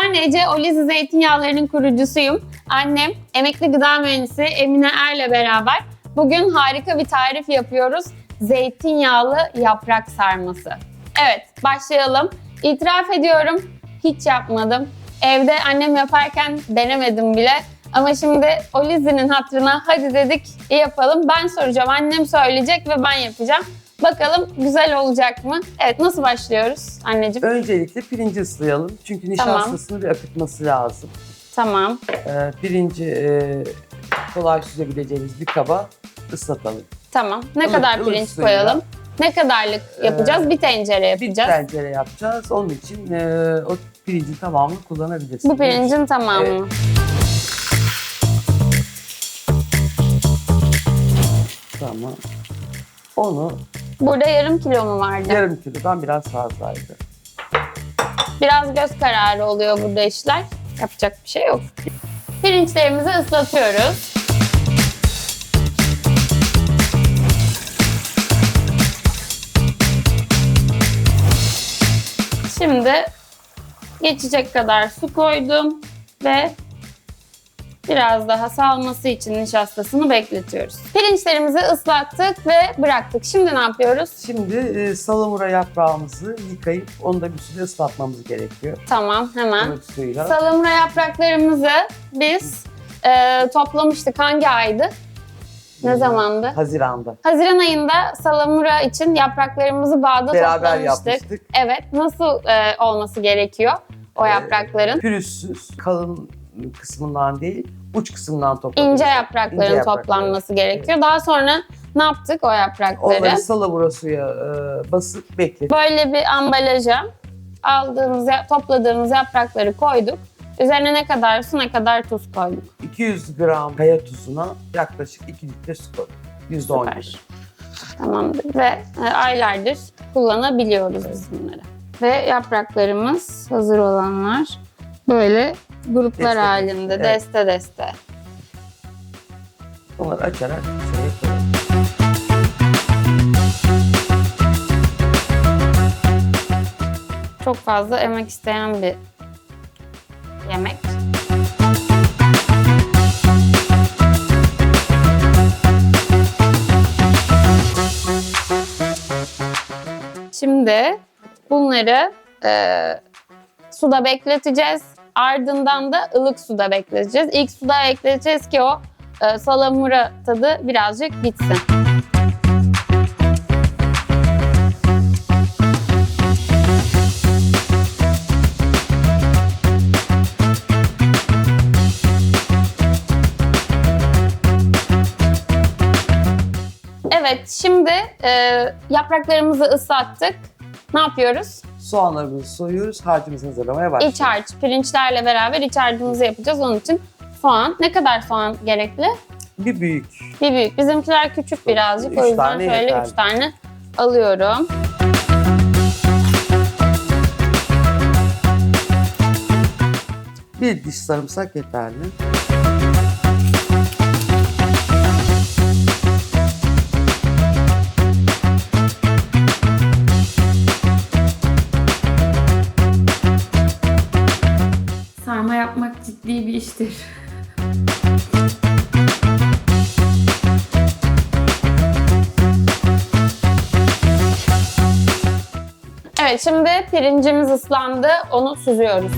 Ben Ece, Olizi Zeytinyağları'nın kurucusuyum. Annem, emekli gıda mühendisi Emine Er'le beraber bugün harika bir tarif yapıyoruz. Zeytinyağlı yaprak sarması. Evet, başlayalım. İtiraf ediyorum, hiç yapmadım. Evde annem yaparken denemedim bile. Ama şimdi Olizi'nin hatırına hadi dedik yapalım. Ben soracağım, annem söyleyecek ve ben yapacağım. Bakalım güzel olacak mı? Evet, nasıl başlıyoruz anneciğim? Öncelikle pirinci ıslayalım. Çünkü nişastasını bir akıtması lazım. Tamam. Pirinci kolay süzebileceğimiz bir kaba ıslatalım. Tamam. Ne kadar pirinç suyla, koyalım? Ne kadarlık yapacağız? Bir tencere yapacağız. Bir tencere yapacağız. Onun için o pirincin tamamını kullanabilirsiniz. Bu pirincin tamamı. Evet. Tamam. Onu Burada yarım kilo mu vardı? yarım kilodan biraz fazlaydı. Biraz göz kararı oluyor burada işler. Yapacak bir şey yok. Pirinçlerimizi ıslatıyoruz. Şimdi geçecek kadar su koydum ve biraz daha salması için nişastasını bekletiyoruz. Pirinçlerimizi ıslattık ve bıraktık. Şimdi ne yapıyoruz? Şimdi salamura yaprağımızı yıkayıp onu da bir süre ıslatmamız gerekiyor. Tamam, hemen. Ilık suyla. Salamura yapraklarımızı biz toplamıştık. Hangi aydı? Ne zamandı? Haziran'da. Haziran ayında salamura için yapraklarımızı bağda Beraber toplamıştık. yapmıştık. Evet, nasıl olması gerekiyor o yaprakların? Pürüzsüz, kalın kısmından değil, uç kısmından toplanıyor. İnce yaprakların toplanması gerekiyor. Evet. Daha sonra ne yaptık o yaprakları? Onları salamura suya basıp bekledik. Böyle bir ambalaja topladığımız yaprakları koyduk. Üzerine ne kadar su, ne kadar tuz koyduk. 200 gram kaya tuzuna yaklaşık 2 litre su koyduk. %10 gibi. Süper. Tamamdır ve aylardır kullanabiliyoruz biz bunları. Ve yapraklarımız hazır olanlar böyle gruplar Deste halinde, deste, evet. deste deste. Onları açarak şeye koyalım. Çok fazla emek isteyen bir yemek. Şimdi bunları suda bekleteceğiz. Ardından da ılık suda bekleteceğiz. İlk suda bekleteceğiz ki o salamura tadı birazcık gitsin. Evet, şimdi yapraklarımızı ıslattık. Ne yapıyoruz? Soğanlarımızı soyuyoruz, harcımızı hazırlamaya başlıyoruz. İç harç, pirinçlerle beraber iç harcımızı yapacağız. Onun için soğan. Ne kadar soğan gerekli? Bir büyük. Bir büyük. Bizimkiler küçük birazcık. O Üç yüzden tane şöyle yeterli. 3 tane alıyorum. Bir diş sarımsak yeterli. Sarma yapmak ciddi bir iştir. Evet, şimdi pirincimiz ıslandı. Onu süzüyoruz.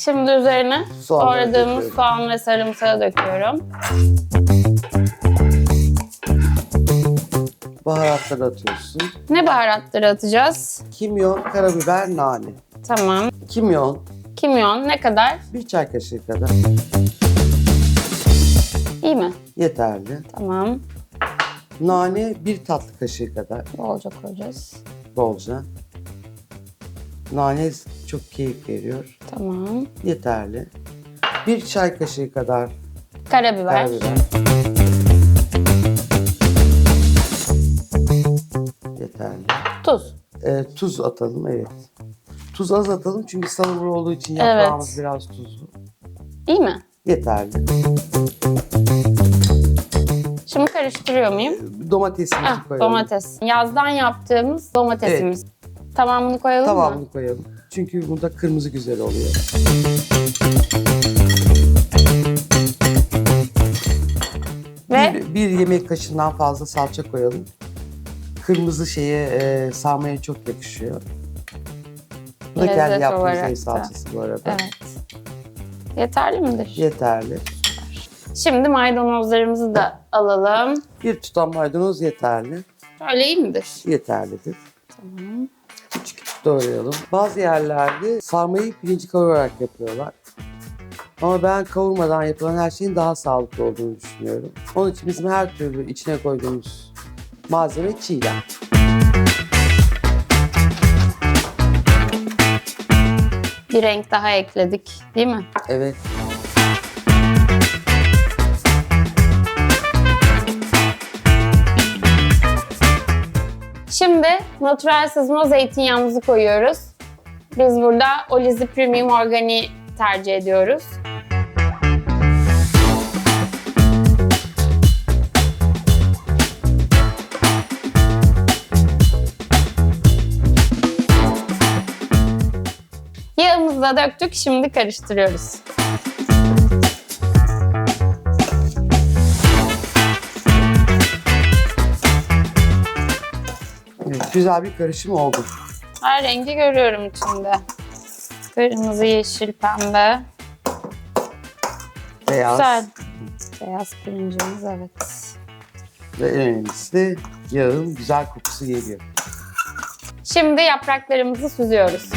Şimdi üzerine Soğanları doğradığımız döküyorum. soğan ve sarımsağı döküyorum. Baharatları atıyorsun. Ne baharatları atacağız? Kimyon, karabiber, nane. Tamam. Kimyon, Kimyon ne kadar? bir çay kaşığı kadar İyi mi? yeterli. Tamam. Nane, bir tatlı kaşığı kadar Bolca koyacağız. bolca. Nane çok keyif veriyor. Tamam. Yeterli. Bir çay kaşığı kadar Karabiber. karabiber. Yeterli. Tuz atalım, evet. Tuz az atalım çünkü salamura olduğu için yaprağımız Evet. biraz tuzlu. İyi mi? Yeterli. Şimdi karıştırıyor muyum? Domatesimizi koyalım. Domates. Yazdan yaptığımız domatesimiz. Tamamını koyalım mı? Tamamını koyalım. Çünkü bunda kırmızı güzel oluyor. Ve Bir yemek kaşığından fazla salça koyalım. Kırmızı sarmaya çok yakışıyor. Bu da kendi lezzet yaptığımız olarak ev da. salçası bu arada. Evet. Yeterli midir? Yeterli. Şimdi maydanozlarımızı da alalım. Bir tutam maydanoz yeterli. Öyle iyi midir? Yeterlidir. Tamam. Küçük küçük doğrayalım. Bazı yerlerde sarmayı pirinci kavurarak yapıyorlar. Ama ben kavurmadan yapılan her şeyin daha sağlıklı olduğunu düşünüyorum. Onun için bizim her türlü içine koyduğumuz malzeme çiğden. Bir renk daha ekledik, değil mi? Evet. Şimdi natural sızma zeytinyağımızı koyuyoruz. Biz burada Olizi Premium Organi tercih ediyoruz. Yağımızı da döktük, şimdi karıştırıyoruz. Evet, güzel bir karışım oldu. Her rengi görüyorum içinde. Kırmızı, yeşil, pembe. Beyaz. Güzel. Beyaz pirincimiz, evet. Ve en önemlisi yağın güzel kokusu geliyor. Şimdi yapraklarımızı süzüyoruz.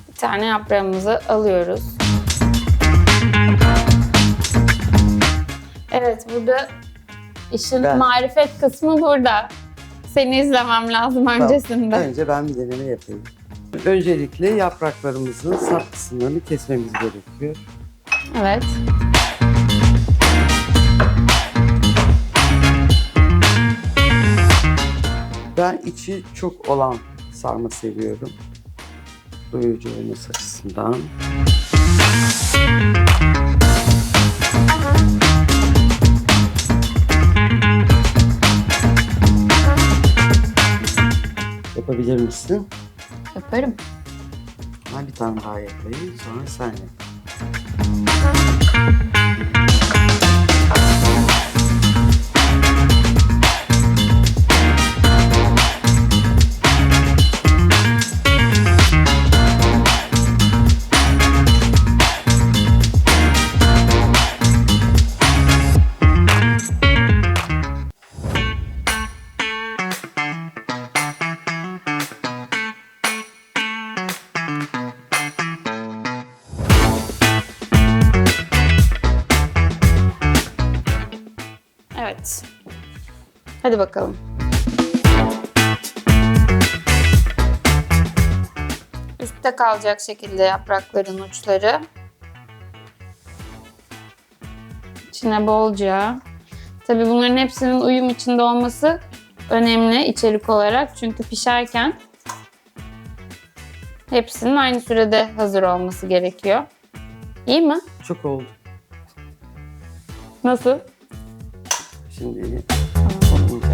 Bir tane yaprağımızı alıyoruz. Evet, burada işin marifet kısmı burada. Seni izlemem lazım öncesinde. Tamam. Önce ben bir deneme yapayım. Öncelikle yapraklarımızın sap kısımlarını kesmemiz gerekiyor. Evet. Ben içi çok olan sarma seviyorum. Doyurucu olması açısından. Yapabilir misin? Yaparım. Ben bir tane daha yapayım, sonra sen yap. Evet. Hadi bakalım. Üstte kalacak şekilde yaprakların uçları. İçine bolca. Tabii bunların hepsinin uyum içinde olması önemli içerik olarak. Çünkü pişerken hepsinin aynı sürede hazır olması gerekiyor. İyi mi? Çok oldu. Nasıl? Şimdi olunca.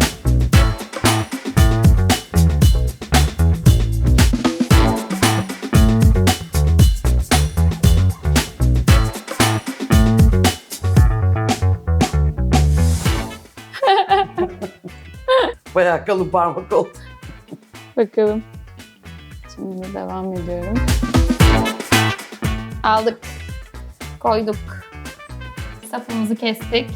Bayağı kalın parmak oldu. Bakalım. Şimdi devam ediyorum. Aldık. Koyduk. Sapımızı kestik.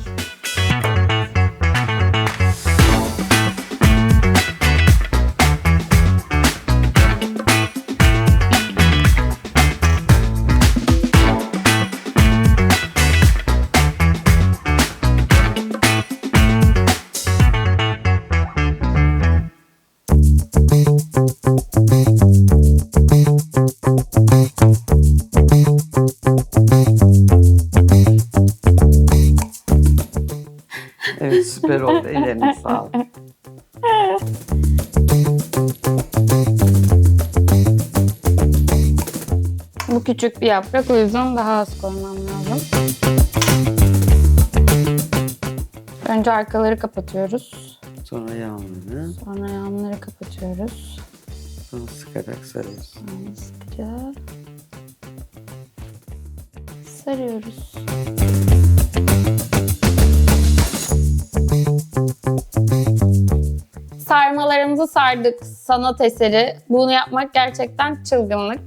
küçük bir yaprak, o yüzden daha az koymam lazım. Önce arkaları kapatıyoruz. Sonra yanlarını. Sonra yanları kapatıyoruz. Sonra sıkarak sarıyoruz. Sonra sıkıca sarıyoruz. Sarmalarımızı sardık. Sanat eseri. Bunu yapmak gerçekten çılgınlık.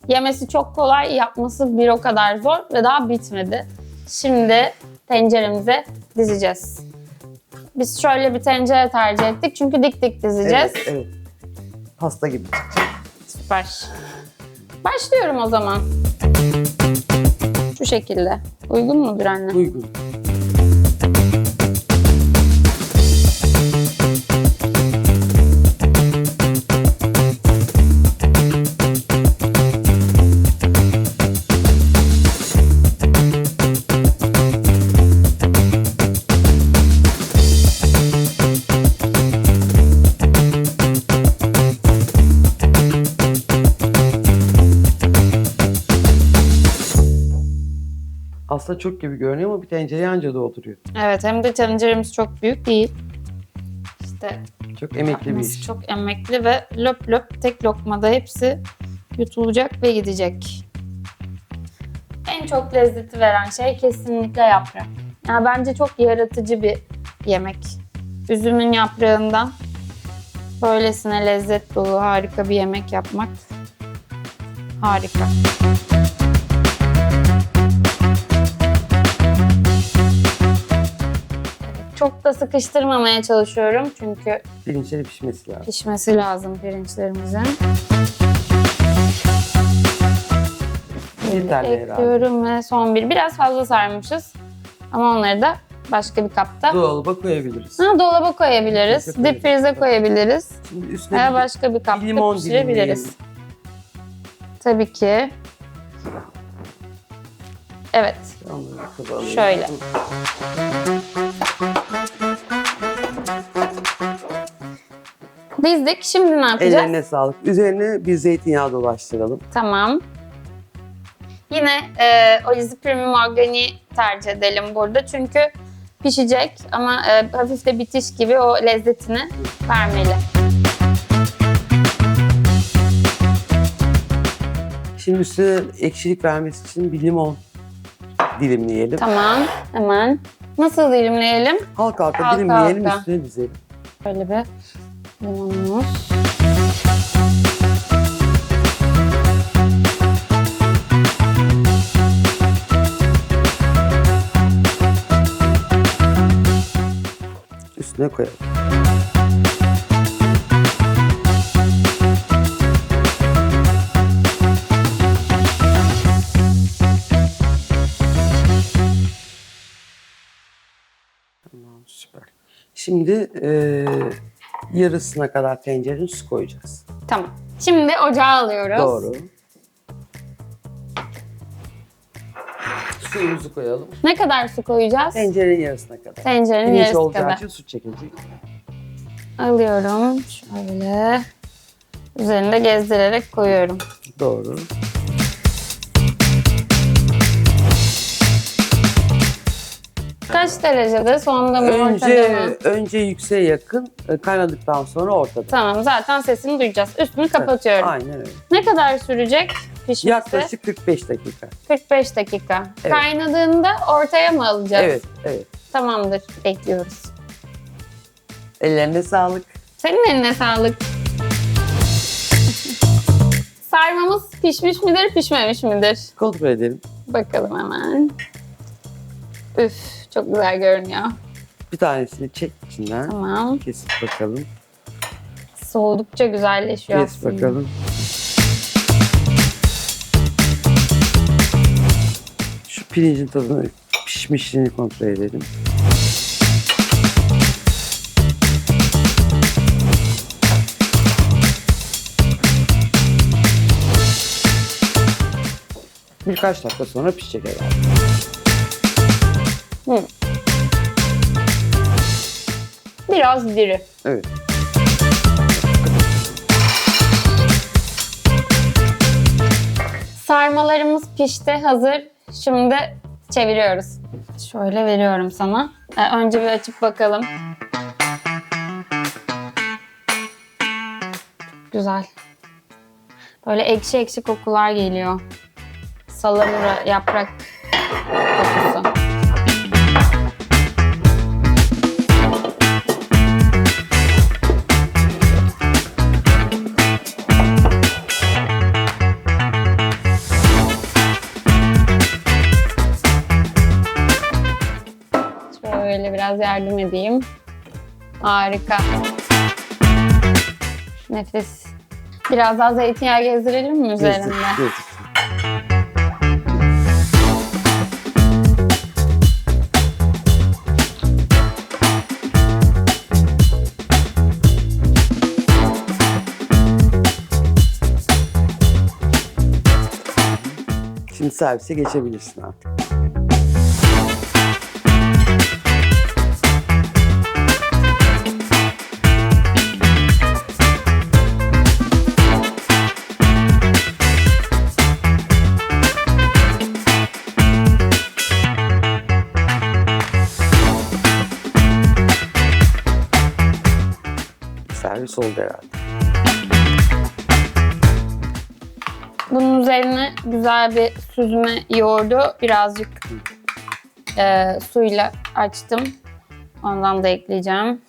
Yemesi çok kolay, yapması bir o kadar zor ve daha bitmedi. Şimdi tenceremize dizeceğiz. Biz şöyle bir tencere tercih ettik çünkü dik dik dizeceğiz. Evet, evet. Pasta gibi. Süper. Başlıyorum o zaman. Şu şekilde. Uygun mudur anne? Uygun. Aslında çok gibi görünüyor ama bir tencereyi anca dolduruyor. Evet, hem de tenceremiz çok büyük değil. İşte Çok emekli bir yapması iş. çok emekli ve löp löp tek lokmada hepsi yutulacak ve gidecek. En çok lezzeti veren şey kesinlikle yaprak. Yani bence çok yaratıcı bir yemek. Üzümün yaprağından böylesine lezzet dolu harika bir yemek yapmak harika. Çok da sıkıştırmamaya çalışıyorum çünkü Pirinçleri pişmesi lazım. pişmesi lazım pirinçlerimizin. Bir tane herhalde. Ekliyorum ve son bir. Biraz fazla sarmışız ama onları da başka bir kapta Dolaba koyabiliriz. dolaba koyabiliriz. Frize Dip frize koyabiliriz. Şimdi üstüne Veya bir başka bir kapta limon pişirebiliriz. dilimleyelim. Tabii ki. Evet. Onları kaba alayım. Şöyle. Dizdik. Şimdi ne yapacağız? Ellerine sağlık. Üzerine bir zeytinyağı dolaştıralım. Tamam. Yine Olizi Premium Organik tercih edelim burada. Çünkü pişecek ama hafif de bitiş gibi o lezzetini vermeli. Şimdi üstüne ekşilik vermesi için bir limon dilimleyelim. Tamam. Hemen. Nasıl dilimleyelim? Halka Halka dilimleyelim, halka. üstüne dizelim. Böyle bir limonumuz. Üstüne koyalım. Tamam, süper. Şimdi yarısına kadar tencerenin su koyacağız. Tamam. Şimdi ocağa alıyoruz. Doğru. Suyumuzu koyalım. Ne kadar su koyacağız? Tencerenin yarısına kadar. Tencerenin Pirinç yarısı olacağı kadar. için su çekecek. Alıyorum. Şöyle. Üzerinde gezdirerek koyuyorum. Doğru. Kaç derecede? Sonda mı, ortada mı? Önce yükseğe yakın, kaynadıktan sonra ortada. Tamam, zaten sesini duyacağız. Üstünü kapatıyorum. Aynen öyle. Ne kadar sürecek pişmesi? Yaklaşık 45 dakika. 45 dakika. Evet. Kaynadığında ortaya mı alacağız? Evet, evet. Tamamdır. Bekliyoruz. Ellerine sağlık. Senin eline sağlık. Sarmamız pişmiş midir, pişmemiş midir? Kontrol edelim. Bakalım hemen. Üf, çok güzel görünüyor. Bir tanesini çek içinden. Tamam. Kesip bakalım. Soğudukça güzelleşiyor Kes aslında. bakalım. Şu pirincin tadını, pişmişliğini kontrol edelim. Birkaç dakika sonra pişecek herhalde. Hı. Biraz diri. Evet. Sarmalarımız pişti, hazır. Şimdi çeviriyoruz. Şöyle veriyorum sana. Önce bir açıp bakalım. Güzel. Böyle ekşi ekşi kokular geliyor. Salamura yaprak kokusu. Şöyle biraz yardım edeyim. Harika. Nefis. Biraz daha zeytinyağı gezdirelim mi üzerinde? Gezdir. Şimdi servise geçebilirsin artık. Servis oldu herhalde. Bunun üzerine güzel bir süzme yoğurdu birazcık suyla açtım. Ondan da ekleyeceğim.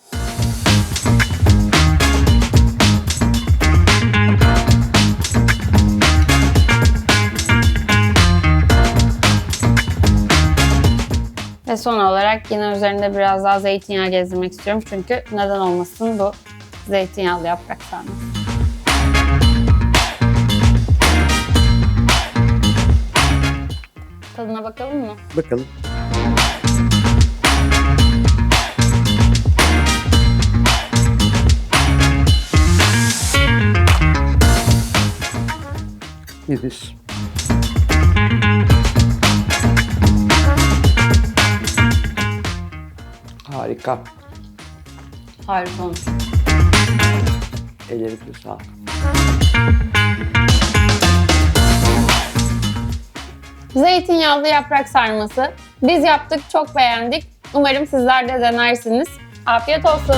Ve son olarak yine üzerinde biraz daha zeytinyağı gezdirmek istiyorum. Çünkü neden olmasın, bu zeytinyağlı yaprak sarması. Tadına bakalım mı? Bakalım. Nedir? Harika. Harika olmuş. Elleri sağ. Zeytinyağlı yaprak sarması. Biz yaptık, çok beğendik. Umarım sizler de denersiniz. Afiyet olsun.